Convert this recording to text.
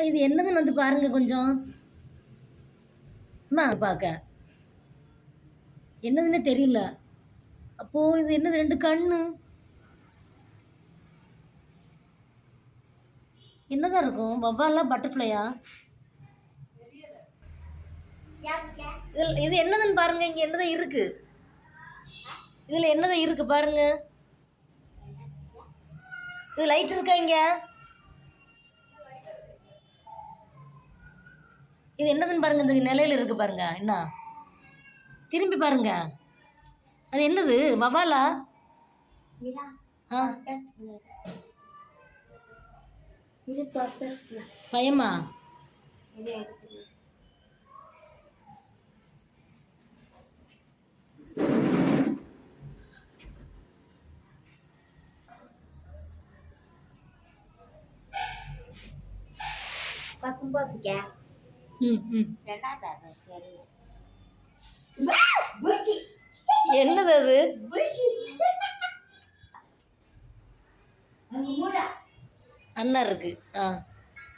இது என்னதுன்னு வந்து பாருங்க கொஞ்சம். அம்மா பார்க்க என்னதுன்னு தெரியல. அப்போ இது என்னது, ரெண்டு கண்ணு என்னதான் இருக்கும்? வவ்வாலா பட்டர்ஃப்ளையா? இது என்னதுன்னு பாருங்க. இங்க என்னதான் இருக்கு? இதுல என்னதான் இருக்கு பாருங்க. இது லைட் இருக்கா இங்க? இது என்னதுன்னு பாருங்க. இந்த நிலையில இருக்கு பாருங்க. என்ன திரும்பி பாருங்க. அது என்னது? வவாலா? பயமா? என்னது அது? அண்ணா இருக்கு.